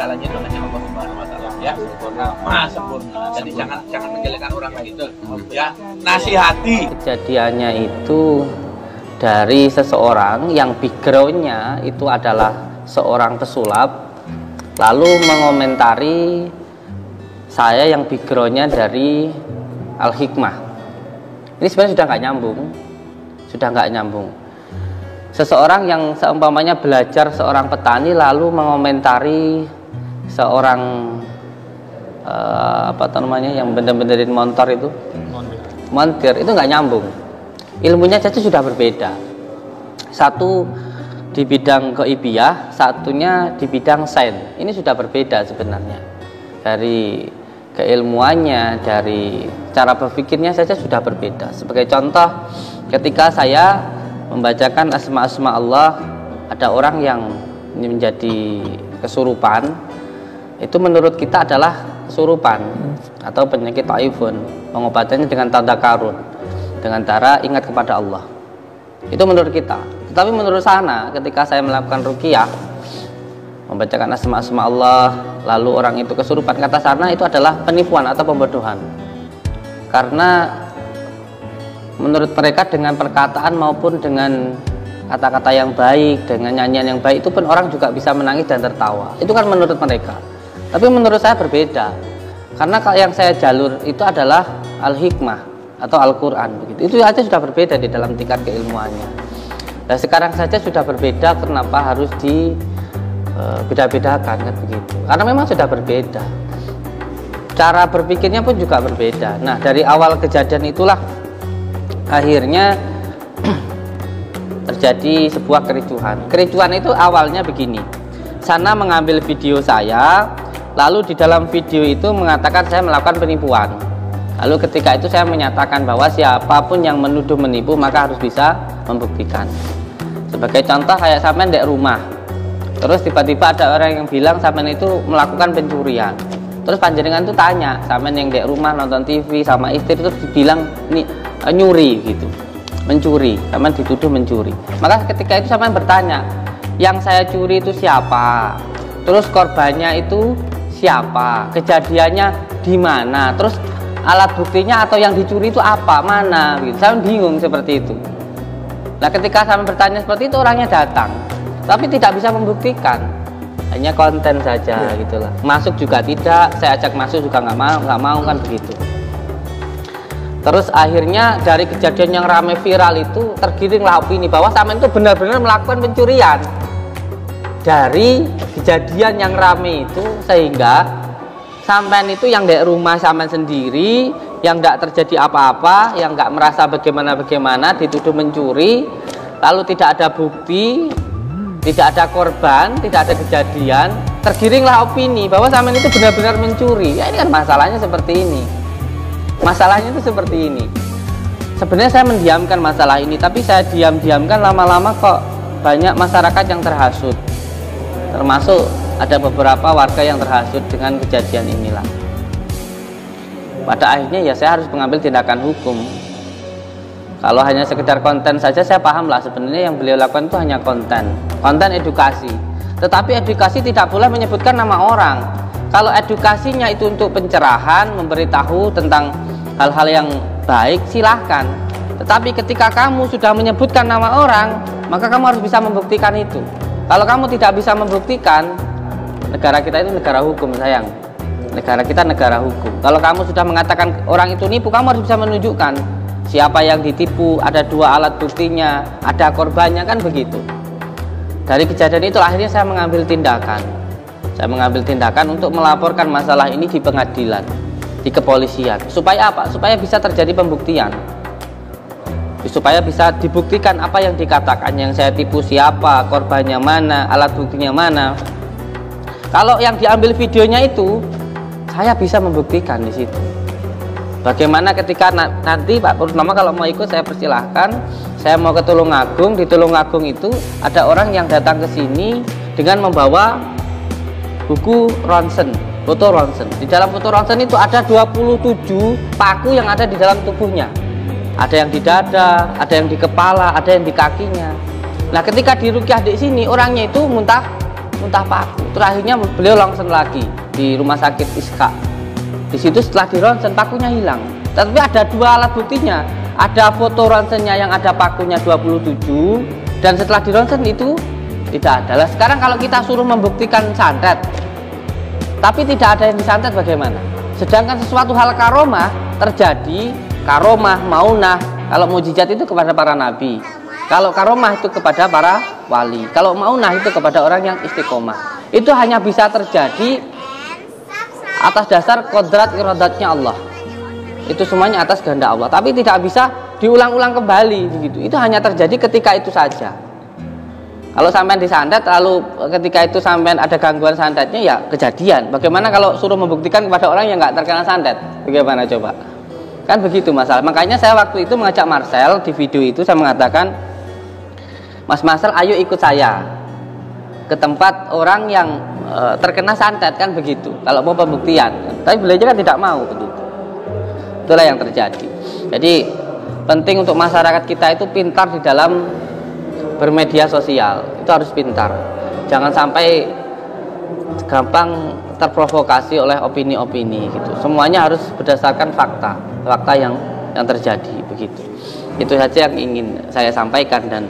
segalanya itu hanya Allah Subhanahu wa taala ya. Maha sempurna. Jadi jangan menjelekkan orang gitu. Ya, nasihati. Kejadiannya itu dari seseorang yang backgroundnya itu adalah seorang pesulap, lalu mengomentari saya yang backgroundnya dari Al-Hikmah. Ini sebenarnya sudah nggak nyambung. Seseorang yang seumpamanya belajar seorang petani lalu mengomentari seorang yang bener-benerin motor itu, montir itu nggak nyambung. Ilmunya saja sudah berbeda. Satu di bidang ghaibiyah, satunya di bidang sains. Ini sudah berbeda sebenarnya. Dari keilmuannya, dari cara berpikirnya saja sudah berbeda. Sebagai contoh, ketika saya membacakan asma-asma Allah, ada orang yang menjadi kesurupan, itu menurut kita adalah kesurupan atau penyakit taifun. Pengobatannya dengan tadakarun, dengan cara ingat kepada Allah. Itu menurut kita. Tetapi menurut sana, ketika saya melakukan ruqyah, membacakan asma-asma Allah, lalu orang itu kesurupan, kata sana itu adalah penipuan atau pembodohan. Karena menurut mereka dengan perkataan maupun dengan kata-kata yang baik, dengan nyanyian yang baik, itu pun orang juga bisa menangis dan tertawa. Itu kan menurut mereka. Tapi menurut saya berbeda. Karena yang saya jalur itu adalah Al-Hikmah atau Al-Quran begitu. Itu aja sudah berbeda di dalam tingkat keilmuannya. Nah sekarang saja sudah berbeda, kenapa harus beda-bedakan kan begitu? Karena memang sudah berbeda. Cara berpikirnya pun juga berbeda. Nah dari awal kejadian itulah akhirnya terjadi sebuah kericuhan. Kericuhan itu awalnya begini. Sana mengambil video saya, lalu di dalam video itu mengatakan saya melakukan penipuan. Lalu ketika itu saya menyatakan bahwa siapapun yang menuduh menipu maka harus bisa membuktikan. Sebagai contoh kayak sampean di rumah, terus tiba-tiba ada orang yang bilang sampean itu melakukan pencurian. Terus panjenengan tuh tanya, sampean yang di rumah nonton TV sama istri terus dibilang nih nyuri gitu, mencuri, sampean dituduh mencuri. Maka ketika itu sampean bertanya, yang saya curi itu siapa? Terus korbannya itu siapa? Kejadiannya di mana? Terus alat buktinya atau yang dicuri itu apa, mana gitu. Saya bingung seperti itu. Nah ketika saya bertanya seperti itu, orangnya datang tapi tidak bisa membuktikan, hanya konten saja gitulah. Masuk juga tidak, saya ajak masuk juga nggak mau kan begitu. Terus akhirnya dari kejadian yang ramai viral itu tergiringlah opini bahwa sampean itu benar-benar melakukan pencurian. Dari kejadian yang ramai itu sehingga sampean itu yang di rumah sampean sendiri, yang tidak terjadi apa-apa, yang nggak merasa bagaimana dituduh mencuri, lalu tidak ada bukti, tidak ada korban, tidak ada kejadian, tergiringlah opini bahwa sampean itu benar-benar mencuri. Ya ini kan masalahnya seperti ini. Masalahnya itu seperti ini. Sebenarnya saya mendiamkan masalah ini, tapi saya diamkan lama-lama kok banyak masyarakat yang terhasut. Termasuk ada beberapa warga yang terhasut dengan kejadian inilah. Pada akhirnya ya saya harus mengambil tindakan hukum. Kalau hanya sekedar konten saja saya paham lah, sebenarnya yang beliau lakukan itu hanya konten edukasi. Tetapi edukasi tidak boleh menyebutkan nama orang. Kalau edukasinya itu untuk pencerahan, memberitahu tentang hal-hal yang baik, silahkan. Tetapi ketika kamu sudah menyebutkan nama orang, maka kamu harus bisa membuktikan itu. Kalau kamu tidak bisa membuktikan, negara kita itu negara hukum sayang. Negara kita negara hukum. Kalau kamu sudah mengatakan orang itu nipu, kamu harus bisa menunjukkan siapa yang ditipu, ada 2 alat buktinya, ada korbannya, kan begitu. Dari kejadian itu akhirnya saya mengambil tindakan. Saya mengambil tindakan untuk melaporkan masalah ini di pengadilan, di kepolisian. Supaya apa? Supaya bisa terjadi pembuktian. Supaya bisa dibuktikan apa yang dikatakan, yang saya tipu siapa, korbannya mana, alat buktinya mana. Kalau yang diambil videonya itu, saya bisa membuktikan di situ. Bagaimana ketika nanti Pak Purnama kalau mau ikut saya persilahkan. Saya mau ke Tulungagung, di Tulungagung itu ada orang yang datang ke sini dengan membawa buku ronsen, foto ronsen. Di dalam foto ronsen itu ada 27 paku yang ada di dalam tubuhnya. Ada yang di dada, ada yang di kepala, ada yang di kakinya. Nah ketika diruqyah di sini orangnya itu muntah muntah paku. Terakhirnya beliau ronsen lagi di rumah sakit Iska. Di situ setelah di ronsen pakunya hilang. Tapi ada 2 alat buktinya. Ada foto ronsennya yang ada pakunya 27 dan setelah di ronsen itu tidak ada. Lah sekarang kalau kita suruh membuktikan santet tapi tidak ada yang disantet bagaimana? Sedangkan sesuatu hal karomah terjadi, karomah, maunah, kalau mujizat itu kepada para nabi. Kalau karomah itu kepada para wali. Kalau maunah itu kepada orang yang istiqomah. Itu hanya bisa terjadi atas dasar kodrat iradatnya Allah. Itu semuanya atas kehendak Allah. Tapi tidak bisa diulang-ulang kembali begitu. Itu hanya terjadi ketika itu saja. Kalau sampean disantet lalu ketika itu sampean ada gangguan santetnya ya kejadian. Bagaimana kalau suruh membuktikan kepada orang yang nggak terkena santet? Bagaimana coba? Kan begitu masalah. Makanya saya waktu itu mengajak Marcel di video itu saya mengatakan, Mas Marcel ayo ikut saya ke tempat orang yang terkena santet, kan begitu kalau mau pembuktian. Tapi beliau kan tidak mau begitu. Itulah yang terjadi. Jadi penting untuk masyarakat kita itu pintar di dalam bermedia sosial. Itu harus pintar. Jangan sampai gampang terprovokasi oleh opini-opini gitu. Semuanya harus berdasarkan fakta yang terjadi begitu. Itu saja yang ingin saya sampaikan. Dan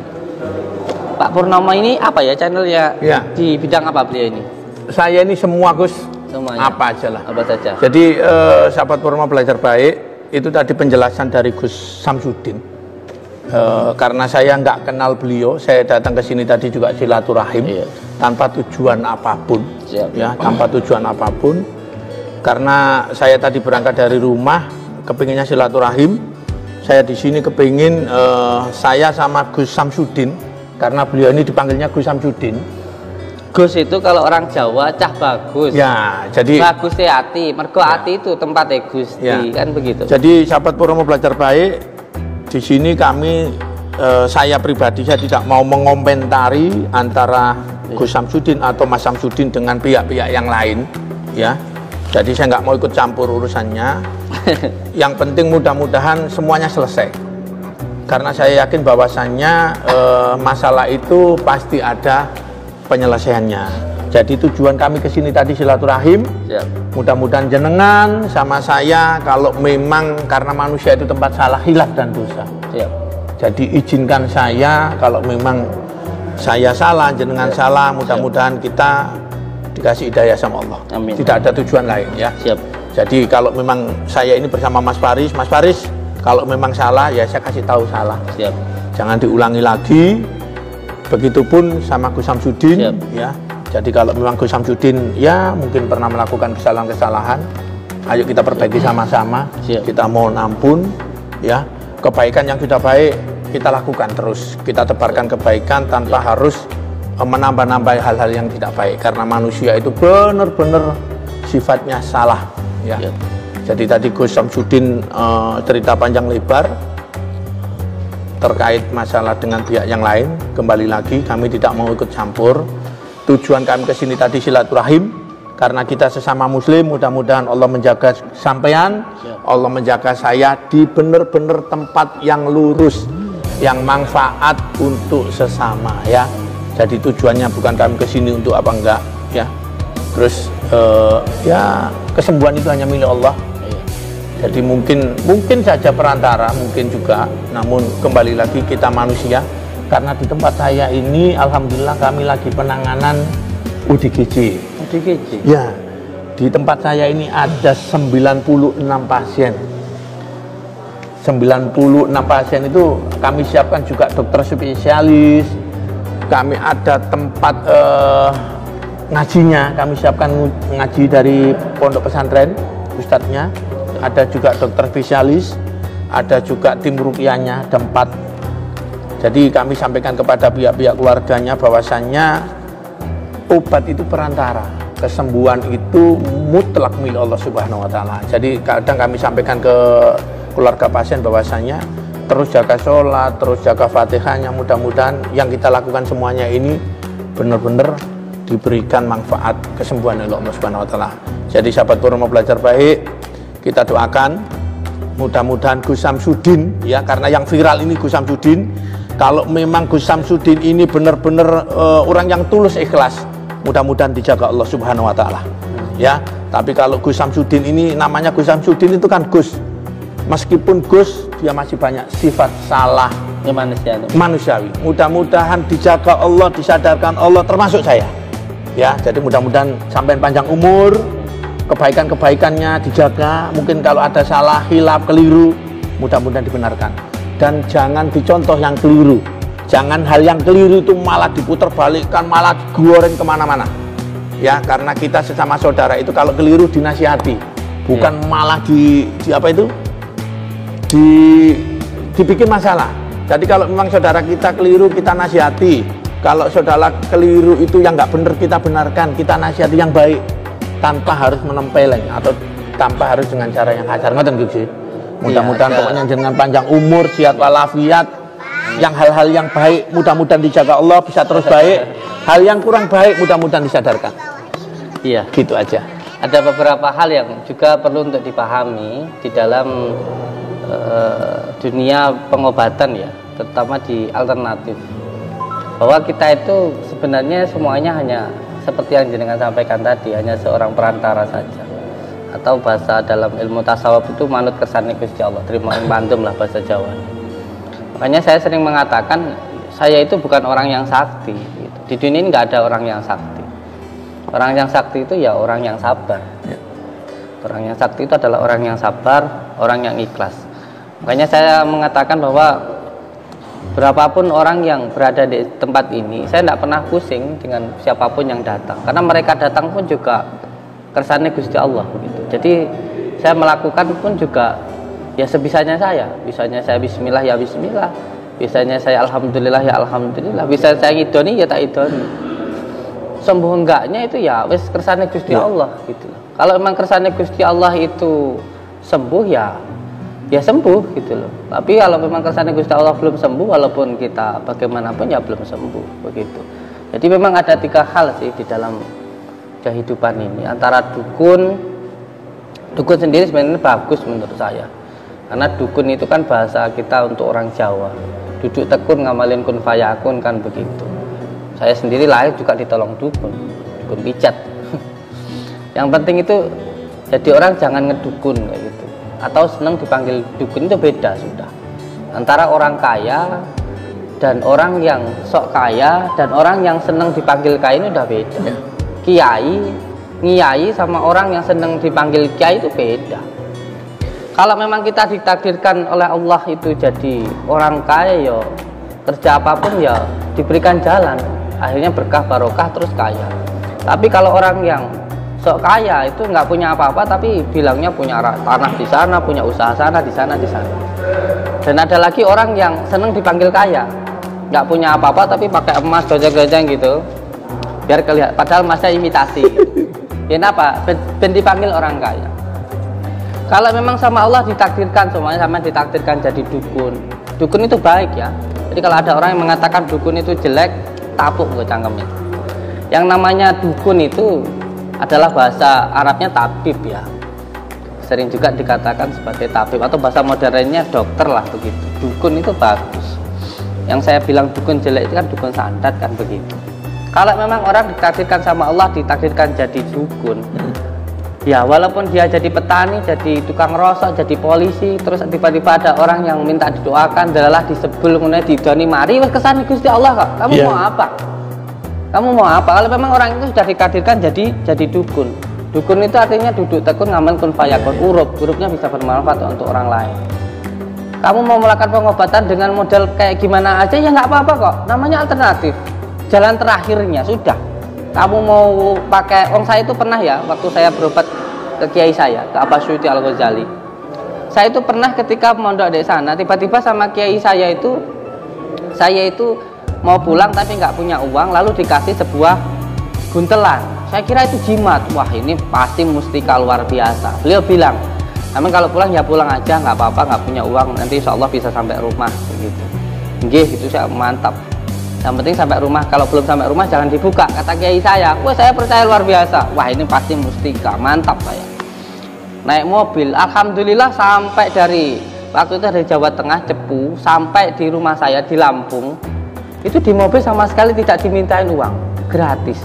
Pak Purnomo ini apa ya channelnya? Ya. Di bidang apa beliau ini? Saya ini semua Gus. Semuanya. Apa aja lah. Apa saja. Jadi sahabat Purnomo Belajar Baik itu tadi penjelasan dari Gus Samsudin. Karena saya nggak kenal beliau, saya datang ke sini tadi juga silaturahim, tanpa tujuan apapun. Ya, tanpa tujuan apapun. Karena saya tadi berangkat dari rumah, kepinginnya silaturahim. Saya di sini kepingin saya sama Gus Samsudin, karena beliau ini dipanggilnya Gus Samsudin. Gus itu kalau orang Jawa cah bagus. Ya, jadi bagus hati, mergo hati itu tempatnya Gusti, kan begitu. Jadi sahabat Purnomo Belajar Baik, di sini kami saya pribadi saya tidak mau mengomentari antara Gus Samsudin atau Mas Samsudin dengan pihak-pihak yang lain, ya. Jadi saya nggak mau ikut campur urusannya. Yang penting mudah-mudahan semuanya selesai. Karena saya yakin bahwasannya masalah itu pasti ada penyelesaiannya. Jadi tujuan kami ke sini tadi silaturahim. Mudah-mudahan jenengan sama saya kalau memang karena manusia itu tempat salah, hilaf dan dosa. Jadi izinkan saya kalau memang saya salah, jenengan salah, mudah-mudahan kita dikasih hidayah sama Allah. Amin. Tidak ada tujuan lain ya. Jadi kalau memang saya ini bersama Mas Faris kalau memang salah ya saya kasih tahu salah. Jangan diulangi lagi. Begitupun sama Gus Samsudin ya. Jadi kalau memang Gus Samsudin ya mungkin pernah melakukan kesalahan-kesalahan, ayo kita perbaiki sama-sama. Kita mohon ampun ya. Kebaikan yang sudah baik kita lakukan terus. Kita tebarkan kebaikan tanpa harus menambah-nambah hal-hal yang tidak baik, karena manusia itu benar-benar sifatnya salah ya. Jadi tadi Gus Samsudin cerita panjang lebar terkait masalah dengan pihak yang lain. Kembali lagi kami tidak mau ikut campur. Tujuan kami ke sini tadi silaturahim, karena kita sesama muslim. Mudah-mudahan Allah menjaga sampean, Allah menjaga saya di benar-benar tempat yang lurus, yang manfaat untuk sesama ya. Jadi tujuannya bukan kami ke sini untuk apa enggak ya. Terus ya kesembuhan itu hanya milik Allah. Jadi mungkin saja perantara, mungkin juga, namun kembali lagi kita manusia. Karena di tempat saya ini alhamdulillah kami lagi penanganan UDGJ. Ya, di tempat saya ini ada 96 pasien. 96 pasien itu kami siapkan juga dokter spesialis. Kami ada tempat ngajinya, kami siapkan ngaji dari pondok pesantren, ustadznya. Ada juga dokter spesialis, ada juga tim ruqyahnya, ada 4. Jadi kami sampaikan kepada pihak-pihak keluarganya bahwasannya obat itu perantara, kesembuhan itu mutlak milik Allah Subhanahu wa taala. Jadi kadang kami sampaikan ke keluarga pasien bahwasannya terus jaga sholat, terus jaga Fatihahnya, mudah-mudahan yang kita lakukan semuanya ini benar-benar diberikan manfaat kesembuhan oleh Allah Subhanahu wa taala. Jadi sahabat Purnomo Belajar Baik, kita doakan mudah-mudahan Gus Samsudin ya, karena yang viral ini Gus Samsudin. Kalau memang Gus Samsudin ini benar-benar orang yang tulus ikhlas, mudah-mudahan dijaga Allah Subhanahu wa taala. Ya, tapi kalau Gus Samsudin ini namanya Gus Samsudin itu kan Gus. Meskipun Gus dia masih banyak sifat salah Ya manusiawi. Mudah-mudahan dijaga Allah, disadarkan Allah, termasuk saya. Ya, jadi mudah-mudahan sampai panjang umur, kebaikan-kebaikannya dijaga. Mungkin kalau ada salah, hilaf, keliru, mudah-mudahan dibenarkan. Dan jangan dicontoh yang keliru. Jangan hal yang keliru itu malah diputar balikkan, malah digoreng kemana-mana. Ya, karena kita sesama saudara itu kalau keliru dinasihati, bukan malah dibikin masalah. Jadi kalau memang saudara kita keliru, kita nasihati. Kalau saudara keliru itu yang nggak benar, kita benarkan, kita nasihati yang baik, tanpa harus menempeleng atau tanpa harus dengan cara yang kasar. Ngoten gitu sih. Mudah-mudahan pokoknya dengan panjang umur, sehat walafiat, yang hal-hal yang baik mudah-mudahan dijaga Allah bisa terus baik. Hal yang kurang baik mudah-mudahan disadarkan. Iya, gitu aja. Ada beberapa hal yang juga perlu untuk dipahami di dalam dunia pengobatan ya, terutama di alternatif, bahwa kita itu sebenarnya semuanya hanya seperti yang jenengan sampaikan tadi, hanya seorang perantara saja, atau bahasa dalam ilmu tasawuf itu manut kersane Gusti Allah, terima mandum lah bahasa Jawa. Makanya saya sering mengatakan saya itu bukan orang yang sakti gitu. Di dunia ini nggak ada orang yang sakti. Orang yang sakti itu ya orang yang sabar. Orang yang sakti itu adalah orang yang sabar, orang yang ikhlas. Makanya saya mengatakan bahwa berapapun orang yang berada di tempat ini, saya tidak pernah pusing dengan siapapun yang datang, karena mereka datang pun juga kersane Gusti Allah begitu. Jadi saya melakukan pun juga ya sebisanya saya. Bisanya saya bismillah ya bismillah, bisanya saya alhamdulillah ya alhamdulillah, bisa saya ngidoni ya tak idoni. Sembuh enggaknya itu ya wis kersane Gusti Allah gitu. Kalau memang kersane Gusti Allah itu sembuh ya sembuh gitu loh. Tapi kalau memang kersane Gusti Allah belum sembuh, walaupun kita bagaimanapun ya belum sembuh begitu. Jadi memang ada 3 hal sih di dalam kehidupan ini. Antara dukun sendiri sebenarnya bagus menurut saya, karena dukun itu kan bahasa kita untuk orang Jawa. Duduk tekun ngamalin kun fayakun kan begitu. Saya sendiri lahir juga ditolong dukun pijat. Yang penting itu jadi orang jangan ngedukun kayak gitu, atau senang dipanggil dukun, itu beda sudah. Antara orang kaya dan orang yang sok kaya dan orang yang senang dipanggil kaya ini udah beda. Ngiyai sama orang yang senang dipanggil kiai itu beda. Kalau memang kita ditakdirkan oleh Allah itu jadi orang kaya, ya kerja apapun ya diberikan jalan, akhirnya berkah barokah terus kaya. Tapi kalau orang yang sok kaya itu nggak punya apa-apa tapi bilangnya punya tanah di sana, punya usaha sana, di sana. Dan ada lagi orang yang seneng dipanggil kaya, nggak punya apa-apa tapi pakai emas gojeng-gojeng gitu, biar kelihatan, padahal emasnya imitasi. Kenapa? Ben dipanggil orang kaya. Kalau memang sama Allah ditakdirkan, semuanya sama ditakdirkan jadi dukun. Dukun itu baik ya. Jadi kalau ada orang yang mengatakan dukun itu jelek, tapuk gue cangkemnya. Yang namanya dukun itu adalah bahasa Arabnya tabib ya, sering juga dikatakan sebagai tabib, atau bahasa modernnya dokter lah begitu. Dukun itu bagus. Yang saya bilang dukun jelek itu kan dukun sandat kan begitu. Kalau memang orang ditakdirkan sama Allah, ditakdirkan jadi dukun, ya walaupun dia jadi petani, jadi tukang rosok, jadi polisi, terus tiba-tiba ada orang yang minta didoakan, dalalah disebul, kemudian didoni, mari kesana Gusti Allah kok, kamu mau apa? Kamu mau apa? Kalau memang orang itu sudah ditakdirkan jadi dukun. Dukun itu artinya duduk tekun ngamal kun fayakun, hurufnya bisa bermanfaat untuk orang lain. Kamu mau melakukan pengobatan dengan model kayak gimana aja ya nggak apa-apa kok. Namanya alternatif. Jalan terakhirnya sudah. Kamu mau pakai, saya itu pernah ya, waktu saya berobat ke kiai saya, ke Abbas Syuuti Al-Ghazali. Saya itu pernah ketika mondok di sana, tiba-tiba sama kiai saya itu mau pulang tapi nggak punya uang, lalu dikasih sebuah buntelan. Saya kira itu jimat. Wah, ini pasti mustika luar biasa. Beliau bilang, "Emang kalau pulang ya pulang aja, nggak apa-apa, nggak punya uang, nanti insya Allah bisa sampai rumah." Begitu. Nggih, gitu saya mantap. Yang penting sampai rumah. Kalau belum sampai rumah jangan dibuka, kata kiai saya. Wah, saya percaya luar biasa. Wah, ini pasti mustika, mantap saya. Naik mobil, alhamdulillah sampai dari waktu itu dari Jawa Tengah Cepu sampai di rumah saya di Lampung. Itu di mobil sama sekali tidak dimintain uang, gratis.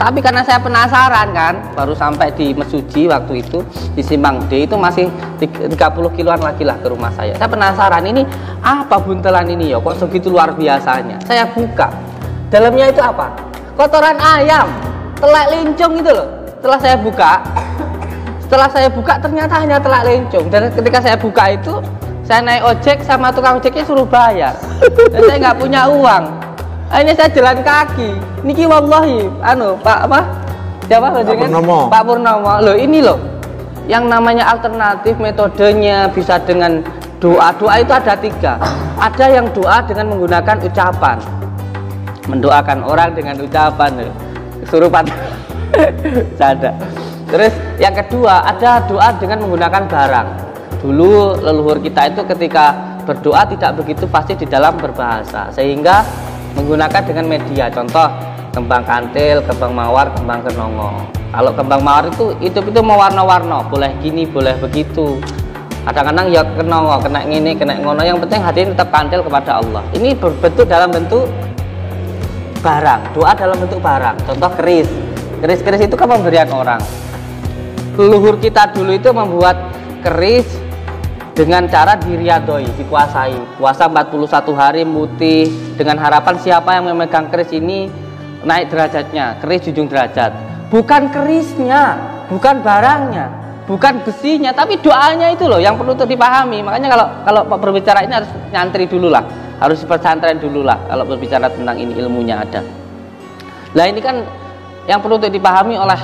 Tapi karena saya penasaran kan, baru sampai di Mesuji waktu itu di Simpang D itu masih 30 kiloan lagi lah ke rumah saya. Saya penasaran ini apa buntelan ini ya, kok segitu luar biasanya. Saya buka, dalamnya itu apa? Kotoran ayam, telak lincung itu loh. Setelah saya buka ternyata hanya telak lincung. Dan ketika saya buka itu, saya naik ojek sama tukang ojeknya suruh bayar. Dan saya nggak punya uang. Ini saya jalan kaki. Niki wallahi, Pak apa? Siapa Purnomo. Pak Purnomo. Loh ini loh, yang namanya alternatif metodenya bisa dengan doa. Doa itu ada 3. Ada yang doa dengan menggunakan ucapan, mendoakan orang dengan ucapan. Kesurupan. Ada. Terus yang kedua ada doa dengan menggunakan barang. Dulu leluhur kita itu ketika berdoa tidak begitu pasti di dalam berbahasa, sehingga menggunakan dengan media, contoh kembang kantil, kembang mawar, kembang kenongo. Kalau kembang mawar itu mau warna-warna, boleh gini, boleh begitu. Kadang-kadang ya kenongo, kena ngini, kena ngono. Yang penting hati ini tetap kantil kepada Allah. Ini berbentuk dalam bentuk barang, doa dalam bentuk barang. Contoh keris. Keris-keris itu kan pemberian orang. Leluhur kita dulu itu membuat keris dengan cara diriadoi, dikuasai. Puasa 41 hari mutih dengan harapan siapa yang memegang keris ini naik derajatnya, keris junjung derajat. Bukan kerisnya, bukan barangnya, bukan besinya, tapi doanya itu loh yang perlu untuk dipahami. Makanya kalau berbicara ini harus nyantri dulu lah, harus pesantren dulu lah kalau berbicara tentang ini, ilmunya ada. Nah ini kan yang perlu untuk dipahami oleh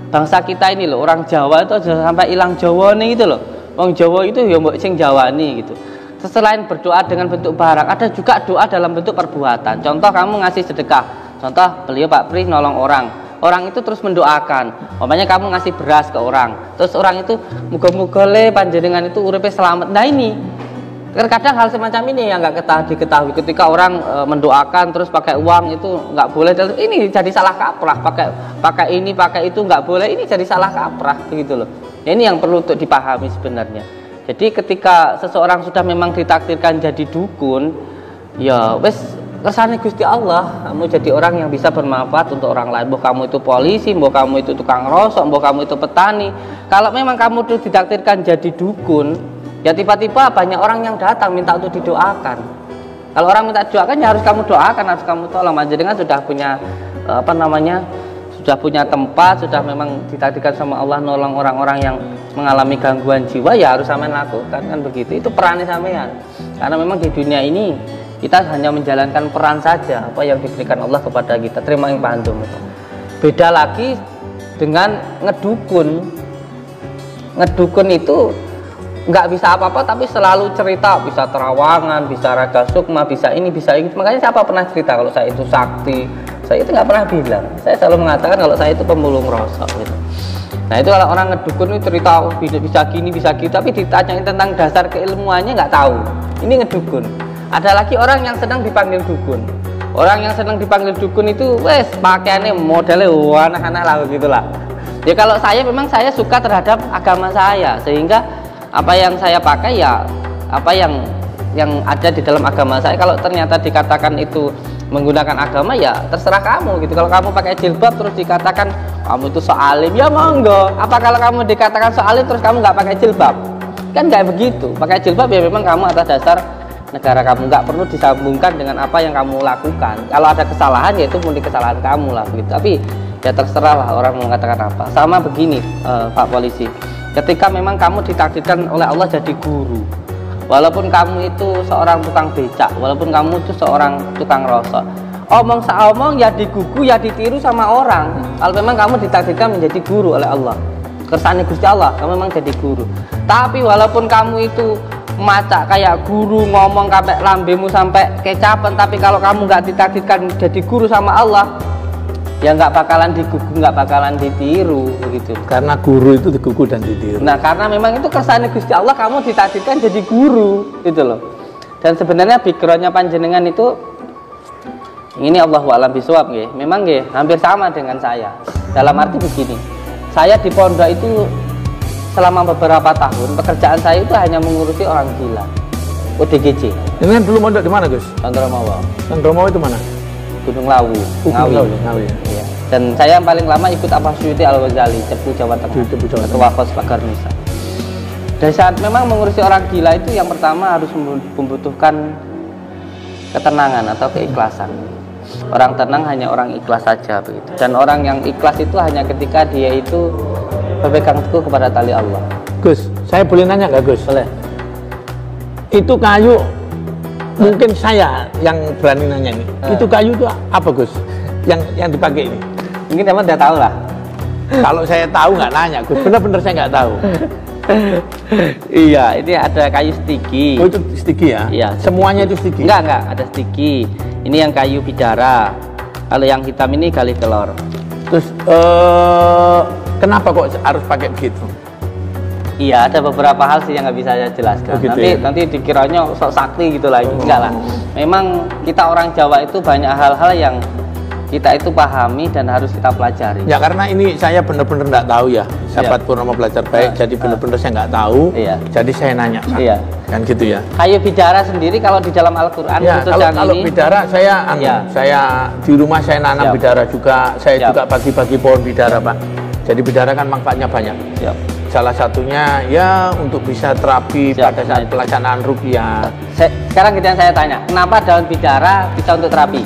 bangsa kita ini loh, orang Jawa itu sampai hilang Jawa nih gitu loh. Wong Jawa itu ya mbok sing Jawani gitu. Selain berdoa dengan bentuk barang, ada juga doa dalam bentuk perbuatan. Contoh kamu ngasih sedekah. Contoh beliau Pak Pri nolong orang. Orang itu terus mendoakan. Umpamanya kamu ngasih beras ke orang. Terus orang itu muga-muga le panjenengan itu uripe selamat. Nah ini terkadang hal semacam ini yang nggak diketahui. Ketika orang mendoakan terus pakai uang itu nggak boleh. Ini jadi salah kaprah. Pakai ini pakai itu nggak boleh. Ini jadi salah kaprah begitu loh. Ya, ini yang perlu untuk dipahami sebenarnya. Jadi ketika seseorang sudah memang ditakdirkan jadi dukun, ya wes kersane Gusti Allah, kamu jadi orang yang bisa bermanfaat untuk orang lain. Mbok kamu itu polisi, mbok kamu itu tukang rosok, mbok kamu itu petani. Kalau memang kamu itu ditakdirkan jadi dukun, ya tiba-tiba banyak orang yang datang minta untuk didoakan. Kalau orang minta doakan ya harus kamu doakan, harus kamu tolong. Panjenengan sudah punya sudah punya tempat, sudah memang ditakdirkan sama Allah nolong orang-orang yang mengalami gangguan jiwa, ya harus sampean lakukan kan begitu. Itu perannya sampean. Karena memang di dunia ini kita hanya menjalankan peran saja apa yang diberikan Allah kepada kita. Terima yang pandum itu. Beda lagi dengan ngedukun. Ngedukun itu nggak bisa apa-apa tapi selalu cerita, bisa terawangan, bisa raga sukma, bisa ini, bisa itu. Makanya siapa pernah cerita kalau saya itu sakti? Saya itu nggak pernah bilang. Saya selalu mengatakan kalau saya itu pemulung rosok gitu. Nah itu kalau orang ngedukun itu cerita bisa gini bisa gitu, tapi ditanyain tentang dasar keilmuannya nggak tahu. Ini ngedukun. Ada lagi orang yang sedang dipanggil dukun. Orang yang sedang dipanggil dukun itu wes pakaiannya modelnya aneh-aneh lah begitulah. Ya kalau saya memang saya suka terhadap agama saya, sehingga apa yang saya pakai ya apa yang ada di dalam agama saya. Kalau ternyata dikatakan itu menggunakan agama ya terserah kamu gitu. Kalau kamu pakai jilbab terus dikatakan kamu itu soalim, ya monggo. Apa kalau kamu dikatakan soalim terus kamu nggak pakai jilbab? Kan nggak begitu. Pakai jilbab ya memang kamu atas dasar negara kamu, nggak perlu disambungkan dengan apa yang kamu lakukan. Kalau ada kesalahan ya itu murni kesalahan kamu lah begitu. Tapi ya terserah lah orang mengatakan apa. Sama begini Pak Polisi, ketika memang kamu ditakdirkan oleh Allah jadi guru, walaupun kamu itu seorang tukang becak, walaupun kamu itu seorang tukang rosok, omong saomong ya digugu ya ditiru sama orang. Kalau memang kamu ditakdirkan menjadi guru oleh Allah, kersane Gusti Allah, kamu memang jadi guru. Tapi walaupun kamu itu macak kayak guru, ngomong sampai lambemu sampai kecapen, tapi kalau kamu nggak ditakdirkan jadi guru sama Allah, ya nggak bakalan digugu, nggak bakalan ditiru begitu. Karena guru itu digugu dan ditiru. Nah karena memang itu kersane Gusti Allah, kamu ditakdirkan jadi guru gitu loh. Dan sebenarnya backgroundnya panjenengan itu ini Allahu a'lam bishawab nggih. Memang nggih hampir sama dengan saya. Dalam arti begini, saya di pondok itu selama beberapa tahun pekerjaan saya itu hanya mengurusi orang gila, ODGJ. Ini kan dulu mondok di mana Gus? Candromawa. Candromawa itu mana? Gunung Lawu, Ngawi. Ngawi. Ya. Dan saya yang paling lama ikut Abah Suyuti Al-Ghazali, Cepu Jawa Tengah, Ketua Kos Pagar Nusa. Dari saat memang mengurusi orang gila itu yang pertama harus membutuhkan ketenangan atau keikhlasan. Orang tenang hanya orang ikhlas saja begitu. Dan orang yang ikhlas itu hanya ketika dia itu berpegang teguh kepada tali Allah. Gus, saya boleh nanya nggak Gus? Boleh. Itu kayu, mungkin saya yang berani nanya ini. Itu kayu itu apa Gus? Yang dipakai ini? Mungkin teman udah tahu lah. Kalau saya tahu nggak nanya Gus, benar-benar saya nggak tahu. Iya, ini ada kayu stiki. Oh itu stiki ya? Iya. Semuanya itu stiki? Enggak, ada stiki. Ini yang kayu bidara. Kalau yang hitam ini galih kelor. Terus kenapa kok harus pakai begitu? Iya, ada beberapa hal sih yang nggak bisa saya jelaskan. Oh, gitu nanti dikiranya sok sakti gitu lagi. Enggak lah. Memang kita orang Jawa itu banyak hal-hal yang kita itu pahami dan harus kita pelajari. Ya karena ini saya benar-benar nggak tahu ya, sahabat Purnomo Belajar Baik. Jadi benar-benar saya nggak tahu. Iya. Jadi saya nanya, Pak. Iya. Kan gitu ya. Kayu bidara sendiri kalau di dalam Al-Quran Ya, kalau ini, bidara saya di rumah saya nanam Siap. bidara juga. Saya Siap. juga bagi-bagi pohon bidara, Pak. Jadi bidara kan manfaatnya banyak. Siap. Salah satunya ya untuk bisa terapi Siap. pada saat pelaksanaan ruqyah. Sekarang yang saya tanya, kenapa daun bidara bisa untuk terapi?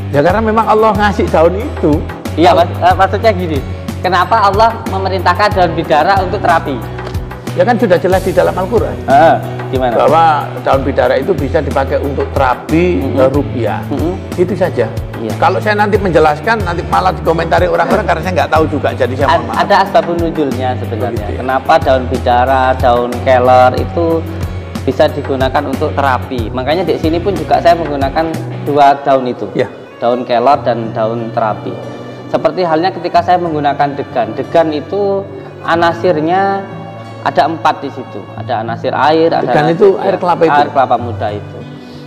Ya karena memang Allah ngasih daun itu. Iya, maksudnya gini. Kenapa Allah memerintahkan daun bidara untuk terapi? Ya kan sudah jelas di dalam Al-Quran. Gimana? Bahwa daun bidara itu bisa dipakai untuk terapi ruqyah. Itu saja. Iya. Kalau saya nanti menjelaskan, nanti malah dikomentari orang-orang karena saya nggak tahu juga. Jadi saya mohon maaf. Ada asbabun nuzulnya sebenarnya. Begitu ya. Kenapa daun bidara, daun kelor itu bisa digunakan untuk terapi? Makanya di sini pun juga saya menggunakan dua daun itu. Ya. Daun kelor dan daun terapi. Seperti halnya ketika saya menggunakan degan. Degan itu anasirnya ada 4 di situ. Ada anasir air, ada Degan itu air kelapa itu? Air kelapa muda itu.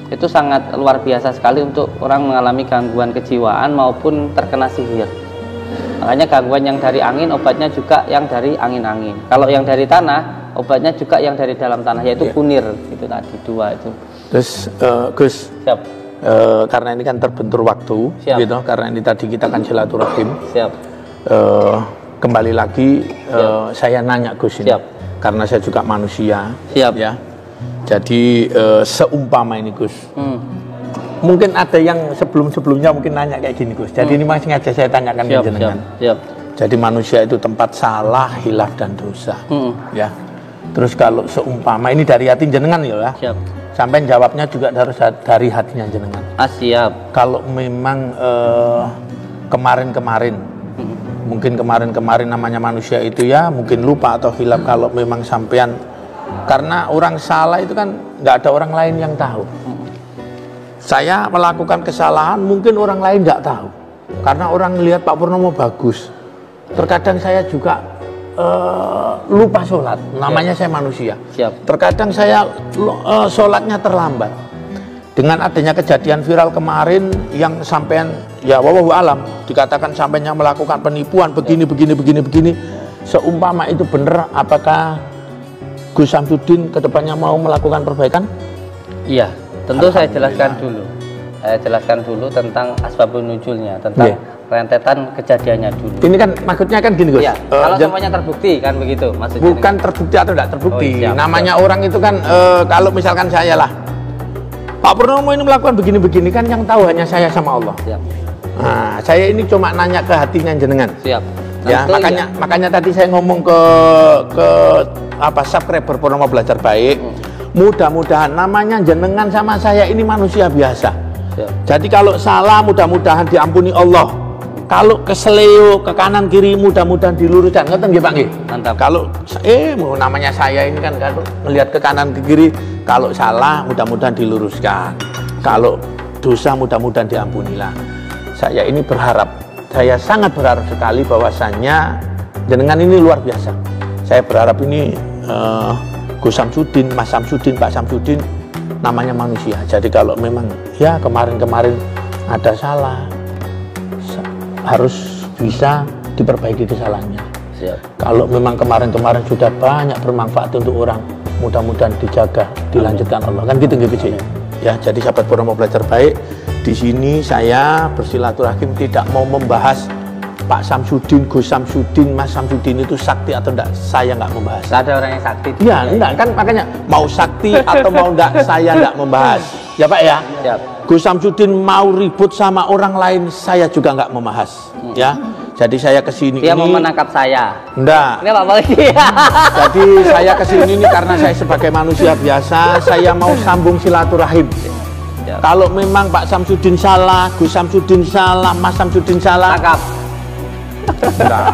Itu sangat luar biasa sekali untuk orang mengalami gangguan kejiwaan maupun terkena sihir. Makanya gangguan yang dari angin obatnya juga yang dari angin-angin. Kalau yang dari tanah obatnya juga yang dari dalam tanah, yaitu kunir. Itu tadi 2 itu. Terus Gus, Siap. karena ini kan terbentur waktu, Siap. gitu. Karena ini tadi kita kan silaturahim. Siap. Kembali lagi saya nanya Gus ini, Siap. karena saya juga manusia. Siap. Ya. Jadi seumpama ini Gus, mungkin ada yang sebelumnya mungkin nanya kayak gini Gus. Jadi ini masih aja saya tanyakan ke jenengan. Siap. Jadi manusia itu tempat salah, hilaf dan dosa. Ya. Terus kalau seumpama ini dari hati jenengan ya. Siap. Sampai jawabnya juga harus dari hatinya jenengan. Siap. Kalau memang kemarin-kemarin, mungkin kemarin-kemarin namanya manusia itu ya mungkin lupa atau hilaf. Kalau memang sampean, karena orang salah itu kan nggak ada orang lain yang tahu. Saya melakukan kesalahan mungkin orang lain nggak tahu, karena orang lihat Pak Purnomo bagus. Terkadang saya juga lupa sholat, namanya saya manusia. Siap. Terkadang saya sholatnya terlambat. Dengan adanya kejadian viral kemarin yang sampean ya wallahu alam dikatakan sampeannya melakukan penipuan begini. Seumpama itu benar, apakah Gus Samsudin kedepannya mau melakukan perbaikan? Iya, tentu saya jelaskan dulu. Saya jelaskan dulu tentang asbabun nuzulnya, tentang rentetan kejadiannya dulu. Ini kan maksudnya kan gini Gus. Iya, kalau semuanya terbukti kan begitu maksudnya. Bukan terbukti atau tidak terbukti. Siap, namanya orang itu kan kalau misalkan saya lah, Pak Purnomo ini melakukan begini-begini kan yang tahu hanya saya sama Allah. Siap. Nah, saya ini cuma nanya ke hatinya jenengan. Siap. Ya, Tentu, makanya tadi saya ngomong ke subscriber Purnomo Belajar Baik. Mudah-mudahan namanya jenengan sama saya ini manusia biasa. Siap. Jadi kalau salah mudah-mudahan diampuni Allah. Kalau keseleo ke kanan kiri mudah-mudahan diluruskan. Ngoten nggih Pak nggih? Mantap. Kalau namanya saya ini kan kalau melihat ke kanan ke kiri, kalau salah mudah-mudahan diluruskan. Kalau dosa mudah-mudahan diampunilah. Saya ini berharap, saya sangat berharap sekali bahwasannya jenengan ini luar biasa. Saya berharap ini Gus Samsudin, Mas Samsudin, Pak Samsudin namanya manusia. Jadi kalau memang ya kemarin-kemarin ada salah, harus bisa diperbaiki kesalahannya. Siap. Kalau memang kemarin-kemarin sudah banyak bermanfaat untuk orang, mudah-mudahan dijaga, dilanjutkan Allah. Kan gitu nggih ya. Ya, jadi sahabat Purnomo Belajar Baik, Di sini saya bersilaturahim tidak mau membahas Pak Samsudin, Gus Samsudin, Mas Samsudin itu sakti atau enggak. Saya nggak membahas. Nggak ada orang yang sakti. Ya, enggak kan, makanya mau sakti atau mau enggak saya enggak membahas. Ya Pak ya. Siap. Gus Samsudin mau ribut sama orang lain, saya juga nggak membahas. Ya. Jadi saya kesini Dia ini. mau menangkap saya. Enggak. Ini Pak Polisi. Jadi saya kesini ini karena saya sebagai manusia biasa, saya mau sambung silaturahim. Siap. Kalau memang Pak Samsudin salah, Gus Samsudin salah, Mas Samsudin salah. Tangkap. Enggak.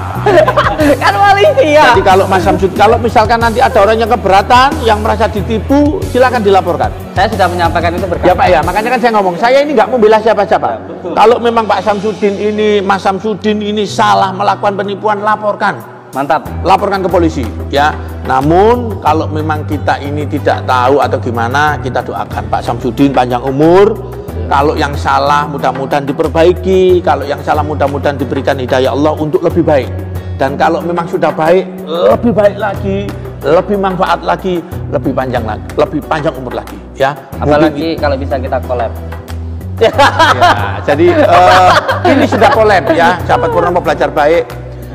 Kan polisi ya. Jadi kalau Mas Samsudin, kalau misalkan nanti ada orang yang keberatan, yang merasa ditipu, silakan dilaporkan. Saya sudah menyampaikan itu berkali. Ya Pak ya, makanya kan saya ngomong, saya ini nggak membela siapa-siapa. Kalau memang Pak Samsudin ini, Mas Samsudin ini salah melakukan penipuan, laporkan. Mantap. Laporkan ke polisi, ya. Namun kalau memang kita ini tidak tahu atau gimana, kita doakan Pak Samsudin panjang umur. Kalau yang salah mudah-mudahan diperbaiki, kalau yang salah mudah-mudahan diberikan hidayah Allah untuk lebih baik. Dan kalau memang sudah baik, lebih baik lagi, lebih manfaat lagi, lebih panjang lagi, lebih panjang umur lagi, ya. Apalagi kalau bisa kita collab. Ya, jadi ini sudah collab ya, sahabat Purnomo Belajar Baik.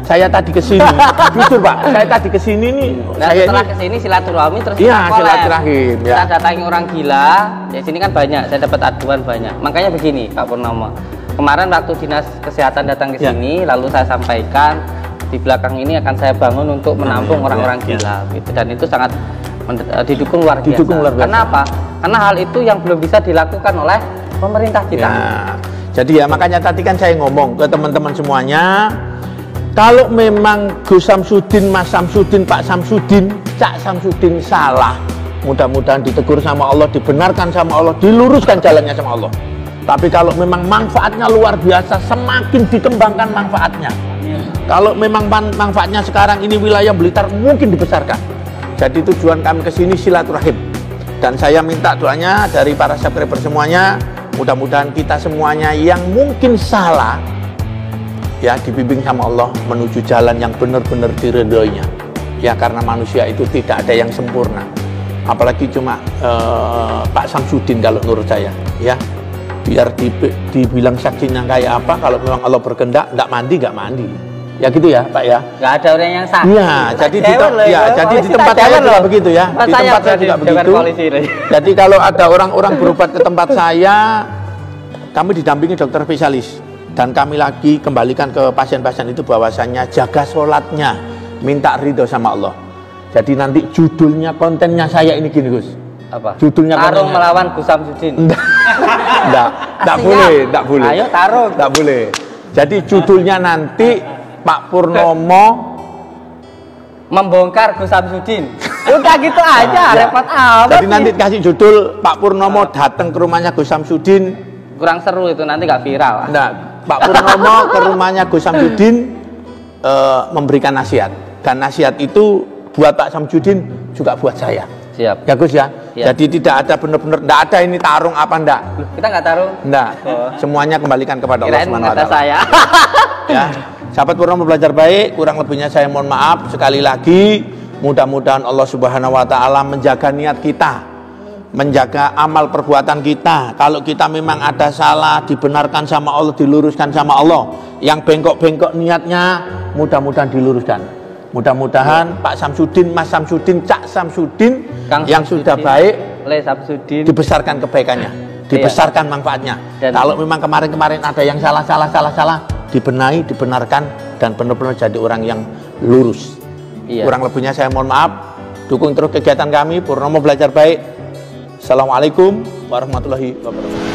Saya tadi kesini, jujur Pak, saya tadi kesini nih. Nah, saya setelah ini, kesini silaturahmi terus iya, kita collab. silaturahim, ya. Kita datangi orang gila. Ya sini kan banyak, saya dapat aduan banyak. Makanya begini Pak Purnomo. Kemarin waktu dinas kesehatan datang ke sini, lalu saya sampaikan di belakang ini akan saya bangun untuk menampung orang-orang gila, gitu. Dan itu sangat didukung luar biasa. Didukung luar biasa. Kenapa? Karena hal itu yang belum bisa dilakukan oleh pemerintah kita. Ya, jadi ya makanya tadi kan saya ngomong ke teman-teman semuanya, kalau memang Gus Samsudin, Mas Samsudin, Pak Samsudin, Cak Samsudin salah, mudah-mudahan ditegur sama Allah, dibenarkan sama Allah, diluruskan jalannya sama Allah. Tapi kalau memang manfaatnya luar biasa, semakin dikembangkan manfaatnya. Kalau memang manfaatnya sekarang ini wilayah Blitar mungkin dibesarkan. Jadi tujuan kami ke sini silaturahim. Dan saya minta doanya dari para subscriber semuanya, mudah-mudahan kita semuanya yang mungkin salah, ya dibimbing sama Allah menuju jalan yang benar-benar diridhoinya. Ya karena manusia itu tidak ada yang sempurna. Apalagi cuma Pak Samsudin kalau menurut saya, ya. Biar dibilang saksinya kayak apa, kalau memang Allah berkehendak nggak mandi. Ya gitu ya Pak ya. Nggak ada orang yang sakti. Iya, jadi di tempat saya juga begitu ya. Di tempat saya juga begitu. Jadi kalau ada orang-orang berobat ke tempat saya, kami didampingi dokter spesialis. Dan kami lagi kembalikan ke pasien-pasien itu bahwasannya jaga sholatnya, minta ridho sama Allah. Jadi nanti judulnya, kontennya saya ini gini Gus. Apa? Judulnya tarung kontennya. Melawan Gus Samsudin. Enggak boleh. Ayo tarung. Enggak boleh. Jadi judulnya nanti Pak Purnomo membongkar Gus Samsudin. Udah gitu aja, repot amat. Jadi nanti kasih judul Pak Purnomo datang ke rumahnya Gus Samsudin. Kurang seru itu, nanti nggak viral. Nah, Pak Purnomo ke rumahnya Gus Samsudin memberikan nasihat. Dan nasihat itu buat Pak Samsudin juga buat saya. Siap. Ya Gus ya. Ya. Jadi tidak ada benar-benar, tidak ada ini tarung apa enggak. Kita nggak tarung. Enggak. Semuanya kembalikan kepada Allah Kirain Subhanahu wa mengata taala. saya. Ya. Sahabat Purnomo Belajar Baik, kurang lebihnya saya mohon maaf. Sekali lagi, mudah-mudahan Allah Subhanahu wa taala menjaga niat kita, menjaga amal perbuatan kita. Kalau kita memang ada salah, dibenarkan sama Allah, diluruskan sama Allah. Yang bengkok-bengkok niatnya, mudah-mudahan diluruskan. Mudah-mudahan Pak Samsudin, Mas Samsudin, Cak Samsudin Kang yang Samsudin, sudah baik, Le Samsudin, dibesarkan kebaikannya, dibesarkan manfaatnya. Dan kalau memang kemarin-kemarin ada yang salah, dibenahi, dibenarkan, dan benar-benar jadi orang yang lurus. Iya. Kurang lebihnya saya mohon maaf. Dukung terus kegiatan kami Purnomo Belajar Baik. Assalamualaikum warahmatullahi wabarakatuh.